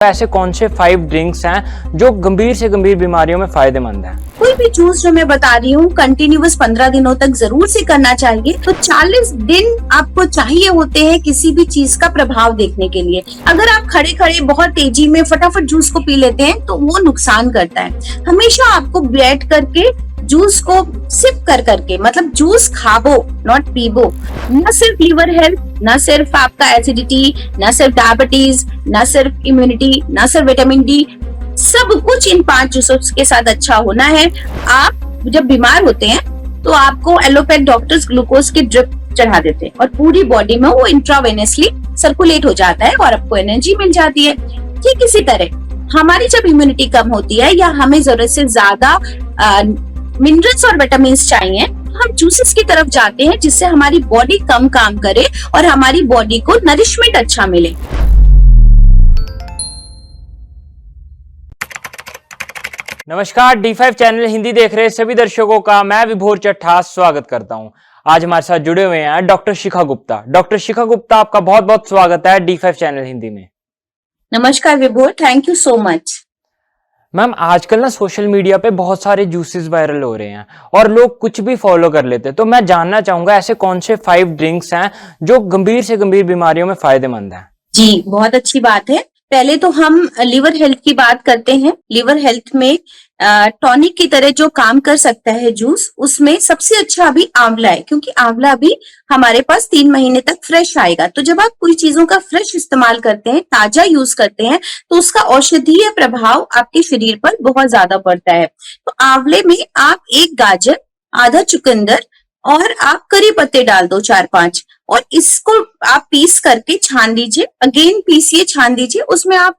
ऐसे कौन से 5 ड्रिंक्स हैं जो गंभीर से गंभीर बीमारियों में फायदेमंद हैं? कोई भी जूस जो मैं बता रही हूँ कंटिन्यूअस 15 दिनों तक जरूर से करना चाहिए। तो 40 दिन आपको चाहिए होते हैं किसी भी चीज का प्रभाव देखने के लिए। अगर आप खड़े खड़े बहुत तेजी में फटाफट जूस को पी लेते हैं तो वो नुकसान करता है। हमेशा आपको बैठ करके जूस को सिप कर करके, मतलब जूस खाबो नॉट पीबो। न सिर्फ लीवर हेल्थ, न सिर्फ आपका एसिडिटी, न सिर्फ डायबिटीज, न सिर्फ इम्यूनिटी, न सिर्फ विटामिन डी, सब कुछ इन 5 जूसों के साथ अच्छा होना है। आप जब बीमार होते हैं तो आपको एलोपैथ डॉक्टर्स ग्लूकोज की ड्रिप चढ़ा देते हैं और पूरी बॉडी में वो इंट्रावेनसली सर्कुलेट हो जाता है और आपको एनर्जी मिल जाती है। ठीक इसी तरह हमारी जब इम्यूनिटी कम होती है या हमें जरूरत से ज्यादा मिनरल्स और विटामिन चाहिए, हम जूसेस की तरफ जाते हैं जिससे हमारी बॉडी कम काम करे और हमारी बॉडी को नरिशमेंट अच्छा मिले। नमस्कार, D5 चैनल हिंदी देख रहे सभी दर्शकों का मैं विभोर चट्ठा स्वागत करता हूं। आज हमारे साथ जुड़े हुए हैं डॉक्टर शिखा गुप्ता। डॉक्टर शिखा गुप्ता, आपका बहुत बहुत स्वागत है D5 चैनल हिंदी में। नमस्कार विभोर, thank you so much. Ma'am, आजकल ना सोशल मीडिया पे बहुत सारे जूसेस वायरल हो रहे हैं और लोग कुछ भी फॉलो कर लेते हैं। तो मैं जानना चाहूंगा ऐसे कौन से 5 ड्रिंक्स हैं जो गंभीर से गंभीर बीमारियों में फायदेमंद हैं? जी, बहुत अच्छी बात है। पहले तो हम लिवर हेल्थ की बात करते हैं। लिवर हेल्थ में टॉनिक की तरह जो काम कर सकता है जूस, उसमें सबसे अच्छा अभी आंवला है, क्योंकि आंवला भी हमारे पास 3 महीने तक फ्रेश आएगा। तो जब आप कोई चीजों का फ्रेश इस्तेमाल करते हैं, ताजा यूज करते हैं, तो उसका औषधीय प्रभाव आपके शरीर पर बहुत ज्यादा पड़ता है। तो आंवले में आप 1 गाजर, आधा चुकंदर और आप करी पत्ते डाल दो 4-5, और इसको आप पीस करके छान लीजिए। अगेन पीसिए, छान दीजिए। उसमें आप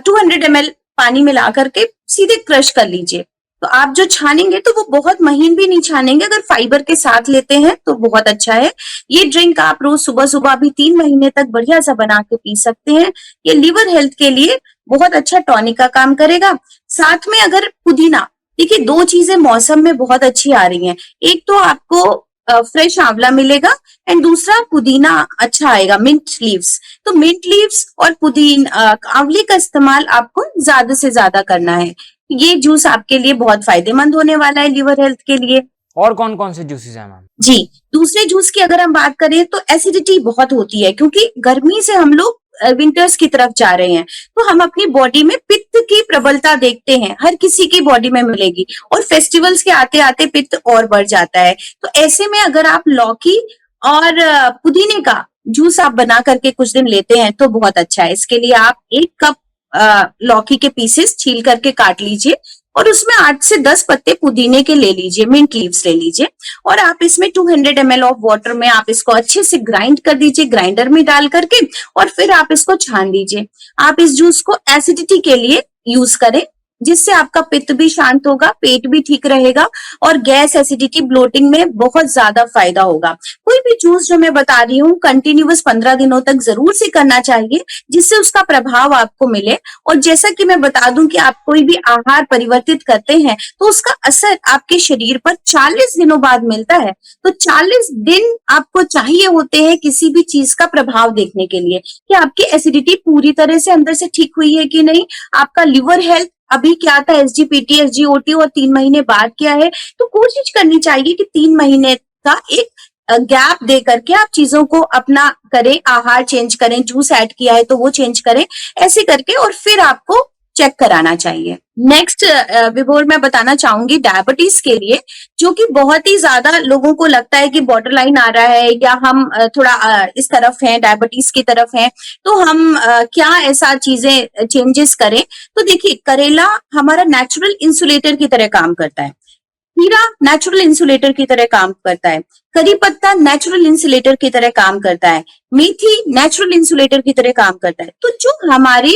200 ml पानी मिला करके सीधे क्रश कर लीजिए। तो आप जो छानेंगे तो वो बहुत महीन भी नहीं छानेंगे। अगर फाइबर के साथ लेते हैं तो बहुत अच्छा है। ये ड्रिंक आप रोज सुबह सुबह भी 3 महीने तक बढ़िया सा बना के पी सकते हैं। ये लिवर हेल्थ के लिए बहुत अच्छा टॉनिक का काम करेगा। साथ में अगर पुदीना, देखिए 2 चीजें मौसम में बहुत अच्छी आ रही हैं। एक तो आपको फ्रेश आंवला मिलेगा एंड दूसरा पुदीना अच्छा आएगा, मिंट लीव्स। तो मिंट लीव्स और पुदीना, आंवले का इस्तेमाल आपको ज्यादा से ज्यादा करना है। ये जूस आपके लिए बहुत फायदेमंद होने वाला है लिवर हेल्थ के लिए। और कौन कौन से जूसेस हैं मैम? जी, दूसरे जूस की अगर हम बात करें तो एसिडिटी बहुत होती है, क्योंकि गर्मी से हम लोग विंटर्स की तरफ जा रहे हैं। तो हम अपनी बॉडी में पित्त की प्रबलता देखते हैं, हर किसी की बॉडी में मिलेगी, और फेस्टिवल्स के आते आते पित्त और बढ़ जाता है। तो ऐसे में अगर आप लौकी और पुदीने का जूस आप बना करके कुछ दिन लेते हैं तो बहुत अच्छा है। इसके लिए आप 1 कप लौकी के पीसेस छील करके काट लीजिए और उसमें 8 से 10 पत्ते पुदीने के ले लीजिए, मिंट लीव्स ले लीजिए, और आप इसमें 200 ml ऑफ वाटर में आप इसको अच्छे से ग्राइंड कर दीजिए, ग्राइंडर में डाल करके, और फिर आप इसको छान दीजिए। आप इस जूस को एसिडिटी के लिए यूज करें, जिससे आपका पित्त भी शांत होगा, पेट भी ठीक रहेगा और गैस, एसिडिटी, ब्लोटिंग में बहुत ज्यादा फायदा होगा। कोई भी जूस जो मैं बता रही हूँ कंटिन्यूअस 15 दिनों तक जरूर से करना चाहिए, जिससे उसका प्रभाव आपको मिले। और जैसा कि मैं बता दूं कि आप कोई भी आहार परिवर्तित करते हैं तो उसका असर आपके शरीर पर 40 दिनों बाद मिलता है। तो 40 दिन आपको चाहिए होते हैं किसी भी चीज का प्रभाव देखने के लिए, कि आपकी एसिडिटी पूरी तरह से अंदर से ठीक हुई है कि नहीं, आपका लिवर हेल्थ अभी क्या था, SGPT, SGOT, और 3 महीने बाद क्या है। तो कोशिश करनी चाहिए कि 3 महीने का एक गैप दे करके आप चीजों को अपना करें, आहार चेंज करें, जूस ऐड किया है तो वो चेंज करें, ऐसे करके, और फिर आपको चेक कराना चाहिए। नेक्स्ट विभोर मैं बताना चाहूंगी डायबिटीज के लिए, जो कि बहुत ही ज्यादा लोगों को लगता है कि बॉर्डर लाइन आ रहा है या हम थोड़ा इस तरफ हैं, डायबिटीज की तरफ हैं, तो हम क्या ऐसा चीजें चेंजेस करें। तो देखिए, करेला हमारा नेचुरल इंसुलेटर की तरह काम करता है, खीरा नेचुरल इंसुलेटर की तरह काम करता है, करी पत्ता नेचुरल इंसुलेटर की तरह काम करता है, मेथी नेचुरल इंसुलेटर की तरह काम करता है। तो जो हमारी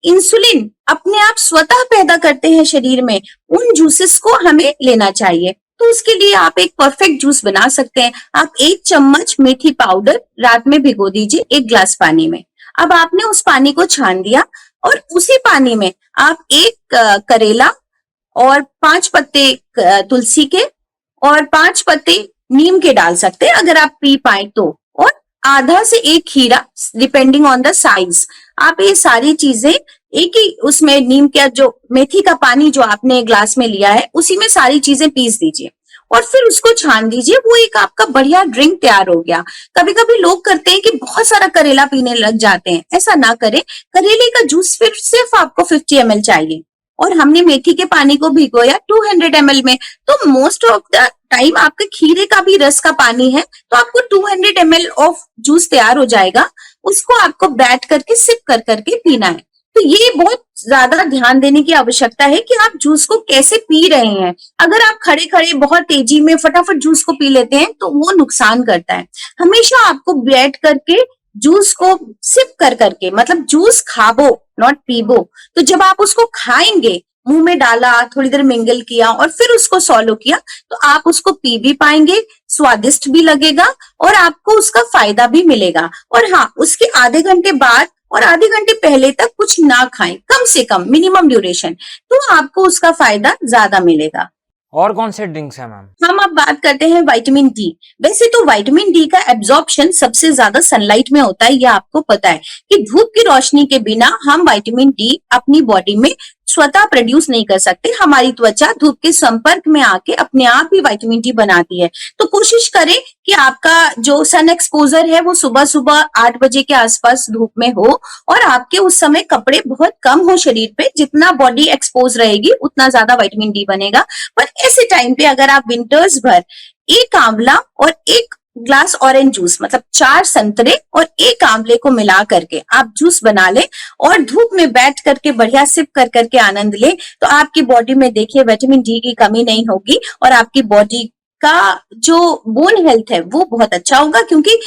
इंसुलिन अपने आप स्वतः पैदा करते हैं शरीर में, उन जूसेस को हमें लेना चाहिए। तो उसके लिए आप एक परफेक्ट जूस बना सकते हैं। आप 1 चम्मच मेथी पाउडर रात में भिगो दीजिए 1 ग्लास पानी में। अब आपने उस पानी को छान दिया और उसी पानी में आप 1 करेला और 5 पत्ते तुलसी के और 5 पत्ते नीम के डाल सकते हैं अगर आप पी पाए तो, और आधा से 1 खीरा डिपेंडिंग ऑन द साइज। आप ये सारी चीजें एक ही उसमें नीम का जो मेथी का पानी जो आपने ग्लास में लिया है उसी में सारी चीजें पीस दीजिए और फिर उसको छान दीजिए। वो एक आपका बढ़िया ड्रिंक तैयार हो गया। कभी कभी लोग करते हैं कि बहुत सारा करेला पीने लग जाते हैं, ऐसा ना करें। करेले का जूस फिर सिर्फ आपको 50 ml चाहिए और हमने मेथी के पानी को भिगोया 200 ml में, तो मोस्ट ऑफ द टाइम आपके खीरे का भी रस का पानी है तो आपको 200 ml ऑफ जूस तैयार हो जाएगा। उसको आपको बैठ करके सिप कर करके पीना है। तो ये बहुत ज्यादा ध्यान देने की आवश्यकता है कि आप जूस को कैसे पी रहे हैं। अगर आप खड़े खड़े बहुत तेजी में फटाफट जूस को पी लेते हैं तो वो नुकसान करता है। हमेशा आपको बैठ करके जूस को सिप कर करके, मतलब जूस खाबो नॉट पीबो। तो जब आप उसको खाएंगे, मुंह में डाला, थोड़ी देर मिंगल किया और फिर उसको सॉलो किया तो आप उसको पी भी पाएंगे, स्वादिष्ट भी लगेगा और आपको उसका फायदा भी मिलेगा। और हाँ, उसके आधे घंटे बाद और आधे घंटे पहले तक कुछ ना खाएं, कम से कम मिनिमम ड्यूरेशन, तो आपको उसका फायदा ज्यादा मिलेगा। और कौन से ड्रिंक्स है मैम? हम अब बात करते हैं विटामिन डी। वैसे तो विटामिन डी का एब्जॉर्प्शन सबसे ज्यादा सनलाइट में होता है, ये आपको पता है कि धूप की रोशनी के बिना हम विटामिन डी अपनी बॉडी में स्वतः प्रोड्यूस नहीं कर सकते। हमारी त्वचा धूप के संपर्क में आके अपने आप ही विटामिन डी बनाती है। तो कोशिश करें कि आपका जो सन एक्सपोजर है वो सुबह सुबह 8 बजे के आसपास धूप में हो और आपके उस समय कपड़े बहुत कम हो शरीर पे। जितना बॉडी एक्सपोज रहेगी उतना ज्यादा विटामिन डी बनेगा। पर ऐसे टाइम पे अगर आप विंटर्स भर एक आंवला और एक ग्लास ऑरेंज जूस, मतलब 4 संतरे और एक आंवले को मिला करके आप जूस बना ले और धूप में बैठ करके बढ़िया सिप कर करके आनंद ले, तो आपकी बॉडी में देखिए विटामिन डी की कमी नहीं होगी और आपकी बॉडी का जो बोन हेल्थ है वो बहुत अच्छा होगा। क्योंकि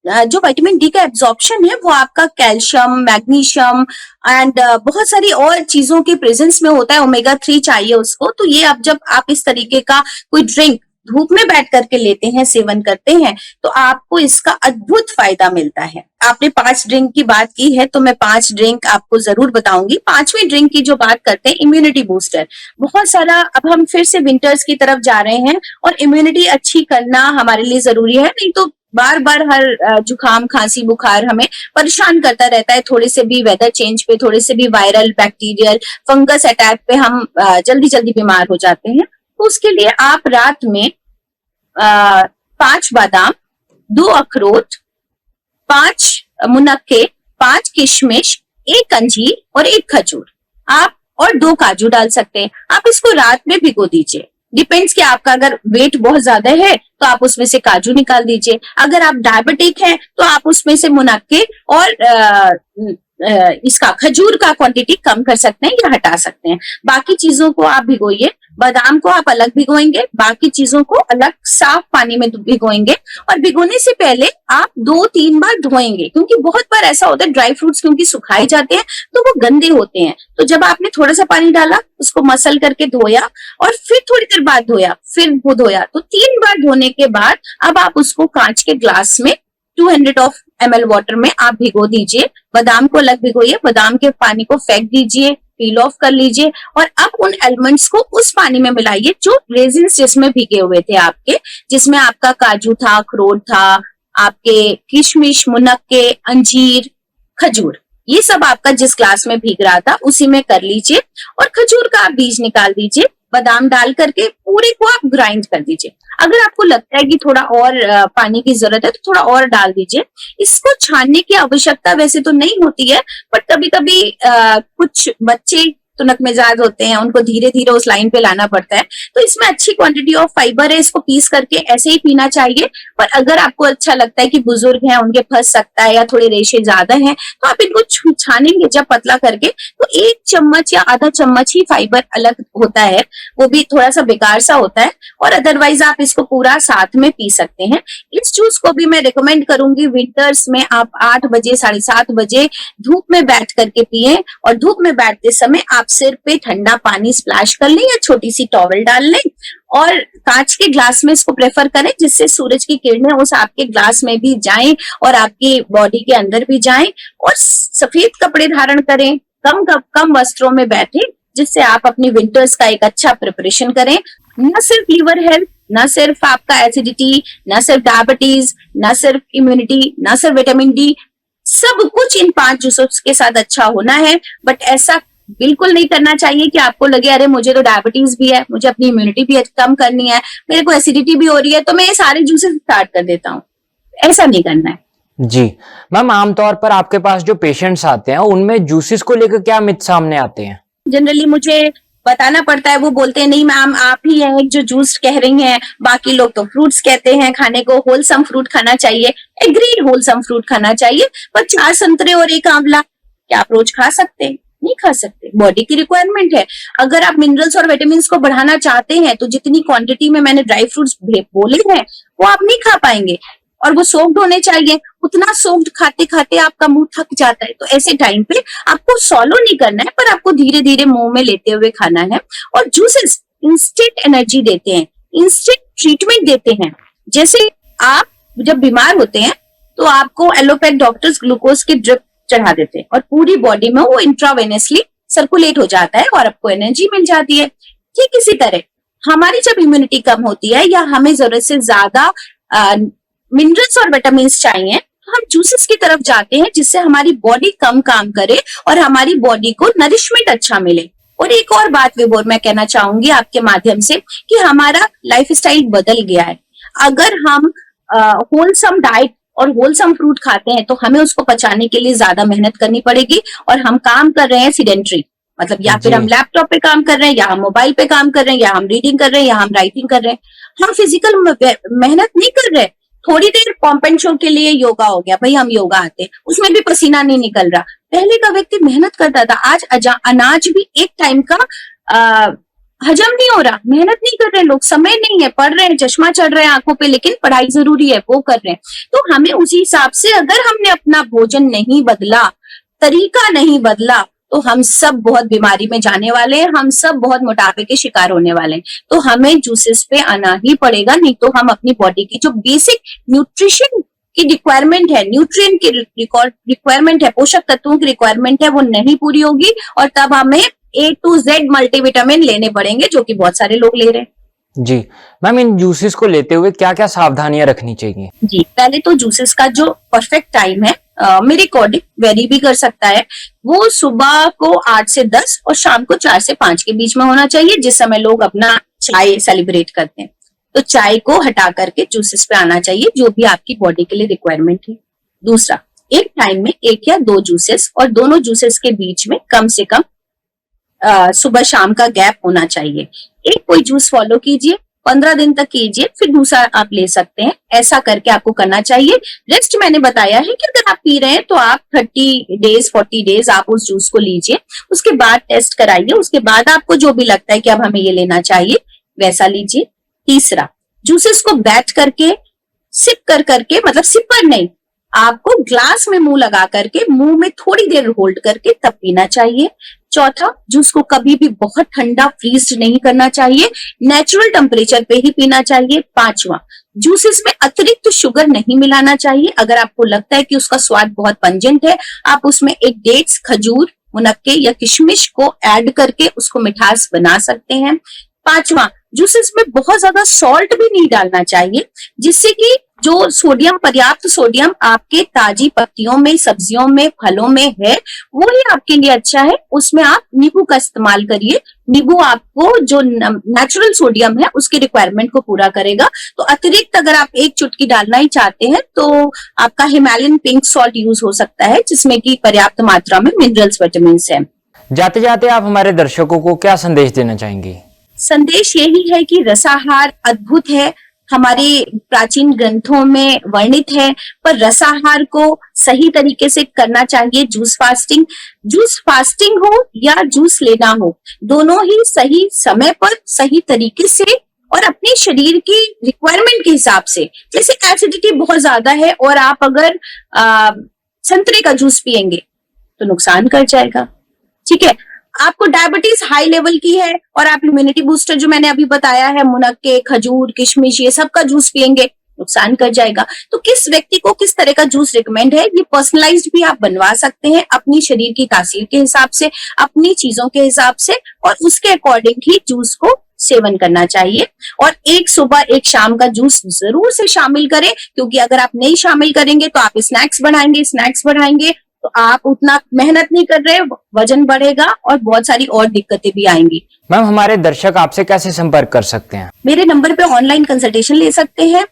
जो विटामिन डी का एब्जॉर्प्शन है वो आपका कैल्शियम, मैग्नीशियम एंड बहुत सारी और चीजों के प्रेजेंस में होता है। ओमेगा 3 चाहिए उसको। तो ये अब जब आप इस तरीके का कोई ड्रिंक धूप में बैठ करके लेते हैं, सेवन करते हैं, तो आपको इसका अद्भुत फायदा मिलता है। आपने 5 ड्रिंक की बात की है तो मैं 5 ड्रिंक आपको जरूर बताऊंगी। 5वें ड्रिंक की जो बात करते हैं, इम्यूनिटी बूस्टर। बहुत सारा अब हम फिर से विंटर्स की तरफ जा रहे हैं और इम्यूनिटी अच्छी करना हमारे लिए जरूरी है। नहीं तो बार बार हर जुकाम, खांसी, बुखार हमें परेशान करता रहता है। थोड़े से भी वेदर चेंज पे, थोड़े से भी वायरल, बैक्टीरियल, फंगस अटैक पे हम जल्दी जल्दी बीमार हो जाते हैं। तो उसके लिए आप रात में 5 बादाम, 2 अखरोट, 5 मुनक्के, 5 किशमिश, 1 अंजीर और 1 खजूर आप और 2 काजू डाल सकते हैं। आप इसको रात में भिगो दीजिए। डिपेंड्स कि आपका अगर वेट बहुत ज्यादा है तो आप उसमें से काजू निकाल दीजिए। अगर आप डायबिटिक हैं तो आप उसमें से मुनक्के और इसका खजूर का क्वांटिटी कम कर सकते हैं या हटा सकते हैं। बाकी चीजों को आप भिगोइए। बादाम को आप अलग भिगोएंगे, बाकी चीजों को अलग साफ पानी में भिगोएंगे और भिगोने से पहले आप 2-3 बार धोएंगे। क्योंकि बहुत बार ऐसा होता है ड्राई फ्रूट्स क्योंकि सुखाए जाते हैं तो वो गंदे होते हैं। तो जब आपने थोड़ा सा पानी डाला, उसको मसल करके धोया और फिर थोड़ी देर बाद धोया, फिर वो धोया, तो 3 बार धोने के बाद अब आप उसको कांच के ग्लास में 200 ml वाटर में आप भिगो दीजिए। बादाम को अलग भिगोइए, बादाम के पानी को फेंक दीजिए, पील ऑफ कर लीजिए और अब उन एलिमेंट्स को उस पानी में मिलाइए जो रेजिन्स जिसमें भीगे हुए थे आपके, जिसमें आपका काजू था, अखरोट था, आपके किशमिश, मुनक्के, अंजीर, खजूर, ये सब आपका जिस ग्लास में भीग रहा था उसी में कर लीजिए और खजूर का आप बीज निकाल दीजिए। बादाम डाल करके पूरे को आप ग्राइंड कर दीजिए। अगर आपको लगता है कि थोड़ा और पानी की जरूरत है तो थोड़ा और डाल दीजिए। इसको छानने की आवश्यकता वैसे तो नहीं होती है, पर कभी कभी कुछ बच्चे तुनक मिजाज होते हैं, उनको धीरे धीरे उस लाइन पे लाना पड़ता है। तो इसमें अच्छी क्वांटिटी ऑफ फाइबर है, इसको पीस करके ऐसे ही पीना चाहिए। पर अगर आपको अच्छा लगता है कि बुजुर्ग हैं, उनके फंस सकता है या थोड़े रेशे ज्यादा हैं, तो आप इनको छानेंगे जब पतला करके तो 1 चम्मच या आधा चम्मच ही फाइबर अलग होता है, वो भी थोड़ा सा बेकार सा होता है। और अदरवाइज आप इसको पूरा साथ में पी सकते हैं। इस जूस को भी मैं रिकमेंड करूंगी विंटर्स में आप 8 बजे, 7:30 बजे धूप में बैठ करके पिए और धूप में बैठते समय आप सिर पे ठंडा पानी स्प्लैश कर लें या छोटी सी टॉवल डाल लें और कांच के ग्लास में इसको प्रेफर करें, जिससे सूरज की किरणें उस आपके ग्लास में भी जाएं और आपकी बॉडी के अंदर भी जाएं। और सफेद कपड़े धारण करें, कम वस्त्रों में बैठें, जिससे आप अपनी विंटर्स का एक अच्छा प्रिपरेशन करें। न सिर्फ लीवर हेल्थ, न सिर्फ आपका एसिडिटी, न सिर्फ डायबिटीज, न सिर्फ इम्यूनिटी, न सिर्फ विटामिन डी, सब कुछ इन 5 जूसेस के साथ अच्छा होना है, बट ऐसा बिल्कुल नहीं करना चाहिए कि आपको लगे अरे मुझे तो डायबिटीज भी है, मुझे अपनी इम्यूनिटी भी कम करनी है, मेरे को एसिडिटी भी हो रही है, तो मैं ये सारे जूसेस स्टार्ट कर देता हूँ। ऐसा नहीं करना है। जी मैम, आमतौर पर आपके पास जो पेशेंट्स आते हैं उनमें जूसेस को लेकर क्या मिथ सामने आते हैं? जनरली मुझे बताना पड़ता है, वो बोलते हैं नहीं मैम आप ही हैं जो जूस कह रही हैं, बाकी लोग तो फ्रूट्स कहते हैं खाने को, होलसम फ्रूट खाना चाहिए। एग्रीड, होलसम फ्रूट खाना चाहिए, पर 4 संतरे और 1 आंवला क्या आप रोज खा सकते हैं? नहीं खा सकते, बॉडी की रिक्वायरमेंट है। अगर आप मिनरल्स और विटामिन को बढ़ाना चाहते हैं तो जितनी क्वांटिटी में मैंने ड्राई फ्रूट्स बोले हैं वो आप नहीं खा पाएंगे, और वो सोक्ड होने चाहिए। उतना सोक्ड खाते खाते आपका मुंह थक जाता है, तो ऐसे टाइम पे आपको सॉलो नहीं करना है, पर आपको धीरे धीरे मुंह में लेते हुए खाना है। और जूसेस इंस्टेंट एनर्जी देते हैं, इंस्टेंट ट्रीटमेंट देते हैं। जैसे आप जब बीमार होते हैं तो आपको एलोपैथ डॉक्टर्स ग्लूकोज की ड्रिप चढ़ा देते हैं और पूरी बॉडी में वो इंट्रावेनसली सर्कुलेट हो जाता है और आपको एनर्जी मिल जाती है। ठीक इसी तरह हमारी जब इम्यूनिटी कम होती है या हमें जरूरत से ज्यादा मिनरल्स और विटामिन चाहिए, तो हम जूसेस की तरफ जाते हैं जिससे हमारी बॉडी कम काम करे और हमारी बॉडी को नरिशमेंट अच्छा मिले। और एक और बात विभोर मैं कहना चाहूंगी आपके माध्यम से कि हमारा लाइफस्टाइल बदल गया है। अगर हम होलसम डाइट और होलसम फ्रूट खाते हैं तो हमें उसको पचाने के लिए ज्यादा मेहनत करनी पड़ेगी, और हम काम कर रहे हैं सीडेंट्री, मतलब या फिर हम लैपटॉप पे काम कर रहे हैं, या हम मोबाइल पे काम कर रहे हैं, या हम रीडिंग कर रहे हैं, या हम राइटिंग कर रहे हैं, हम फिजिकल मेहनत नहीं कर रहे। थोड़ी देर पंप एंड शो के लिए योगा हो गया, भाई हम योगा आते हैं, उसमें भी पसीना नहीं निकल रहा। पहले का व्यक्ति मेहनत करता था, आज अनाज भी एक टाइम का हजम नहीं हो रहा, मेहनत नहीं कर रहे लोग, समय नहीं है, पढ़ रहे हैं, चश्मा चढ़ रहे हैं आंखों पे, लेकिन पढ़ाई जरूरी है वो कर रहे हैं। तो हमें उसी हिसाब से अगर हमने अपना भोजन नहीं बदला, तरीका नहीं बदला, तो हम सब बहुत बीमारी में जाने वाले हैं, हम सब बहुत मोटापे के शिकार होने वाले हैं। तो हमें जूसेस पे आना ही पड़ेगा, नहीं तो हम अपनी बॉडी की जो बेसिक न्यूट्रिशन की रिक्वायरमेंट है, न्यूट्रिएंट की रिक्वायरमेंट है, पोषक तत्वों की रिक्वायरमेंट है, वो नहीं पूरी होगी, और तब हमें A to Z मल्टीविटामिन लेने पड़ेंगे, जो कि बहुत सारे लोग ले रहे हैं। जी मैम, इन जूसेस को लेते हुए क्या क्या सावधानियां रखनी चाहिए? जी, पहले तो जूसेस का जो परफेक्ट टाइम है मेरे अकॉर्डिंग वेरी भी कर सकता है, वो सुबह को 8 से 10 और शाम को 4 से 5 के बीच में होना चाहिए, जिस समय लोग अपना चाय सेलिब्रेट करते हैं। तो चाय को हटा करके जूसेस पे आना चाहिए, जो भी आपकी बॉडी के लिए रिक्वायरमेंट है। दूसरा, एक टाइम में 1 या 2 जूसेस, और दोनों जूसेस के बीच में कम से कम सुबह शाम का गैप होना चाहिए। एक कोई जूस फॉलो कीजिए, 15 दिन तक कीजिए, फिर दूसरा आप ले सकते हैं। ऐसा करके आपको करना चाहिए। रेस्ट मैंने बताया है कि अगर आप पी रहे हैं तो आप 30 डेज 40 डेज आप उस जूस को लीजिए, उसके बाद टेस्ट कराइए, उसके बाद आपको जो भी लगता है कि अब हमें ये लेना चाहिए वैसा लीजिए। तीसरा, जूसेस को बैठ करके सिप कर करके, मतलब सिपर नहीं, आपको ग्लास में मुंह लगा करके मुंह में थोड़ी देर होल्ड करके तब पीना चाहिए। चौथा, जूस को कभी भी बहुत ठंडा फ्रीज नहीं करना चाहिए, नेचुरल टेम्परेचर पे ही पीना चाहिए। पांचवा, जूसेस में अतिरिक्त शुगर नहीं मिलाना चाहिए। अगर आपको लगता है कि उसका स्वाद बहुत पंजेंट है, आप उसमें एक डेट्स, खजूर, मुनक्के या किशमिश को ऐड करके उसको मिठास बना सकते हैं। पांचवा, जूसेस में बहुत ज्यादा सॉल्ट भी नहीं डालना चाहिए, जिससे कि जो सोडियम, पर्याप्त सोडियम आपके ताजी पत्तियों में, सब्जियों में, फलों में है, वो ही आपके लिए अच्छा है। उसमें आप नींबू का इस्तेमाल करिए। नींबू आपको जो नेचुरल सोडियम है उसकी रिक्वायरमेंट को पूरा करेगा। तो अतिरिक्त अगर आप एक चुटकी डालना ही चाहते हैं तो आपका हिमालयन पिंक सॉल्ट यूज हो सकता है, जिसमें की पर्याप्त मात्रा में मिनरल्स, विटामिन है। जाते जाते आप हमारे दर्शकों को क्या संदेश देना चाहेंगे? संदेश यही है कि रसाहार अद्भुत है, हमारे प्राचीन ग्रंथों में वर्णित है, पर रसाहार को सही तरीके से करना चाहिए। जूस फास्टिंग हो या जूस लेना हो, दोनों ही सही समय पर, सही तरीके से और अपने शरीर की रिक्वायरमेंट के हिसाब से। जैसे एसिडिटी बहुत ज्यादा है और आप अगर संतरे का जूस पिएंगे तो नुकसान कर जाएगा, ठीक है। आपको डायबिटीज हाई लेवल की है और आप इम्यूनिटी बूस्टर जो मैंने अभी बताया है, मुनक्के, खजूर, किशमिश, ये सब का जूस पिएंगे, नुकसान कर जाएगा। तो किस व्यक्ति को किस तरह का जूस रिकमेंड है, ये पर्सनलाइज्ड भी आप बनवा सकते हैं अपनी शरीर की तासीर के हिसाब से, अपनी चीजों के हिसाब से, और उसके अकॉर्डिंग ही जूस को सेवन करना चाहिए। और एक सुबह एक शाम का जूस जरूर से शामिल करें, क्योंकि अगर आप नहीं शामिल करेंगे तो आप स्नैक्स बढ़ाएंगे तो आप उतना मेहनत नहीं कर रहे, वजन बढ़ेगा और बहुत सारी और दिक्कतें भी आएंगी। मैम, हमारे दर्शक आपसे कैसे संपर्क कर सकते हैं? मेरे नंबर पे ऑनलाइन कंसल्टेशन ले सकते हैं।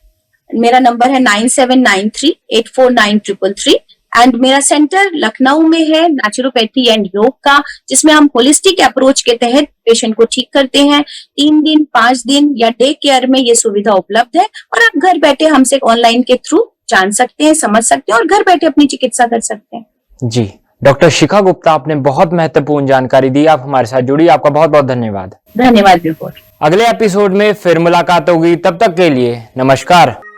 मेरा नंबर है 9793849333 एंड मेरा सेंटर लखनऊ में है नेचुरोपैथी एंड योग का, जिसमें हम होलिस्टिक अप्रोच के तहत पेशेंट को ठीक करते हैं। 3 दिन 5 दिन या डे केयर में ये सुविधा उपलब्ध है और आप घर बैठे हमसे ऑनलाइन के थ्रू जान सकते हैं, समझ सकते हैं और घर बैठे अपनी चिकित्सा कर सकते हैं। जी, डॉक्टर शिखा गुप्ता, आपने बहुत महत्वपूर्ण जानकारी दी। आप हमारे साथ जुड़ी, आपका बहुत बहुत धन्यवाद। धन्यवाद विभोर। अगले एपिसोड में फिर मुलाकात होगी, तब तक के लिए नमस्कार।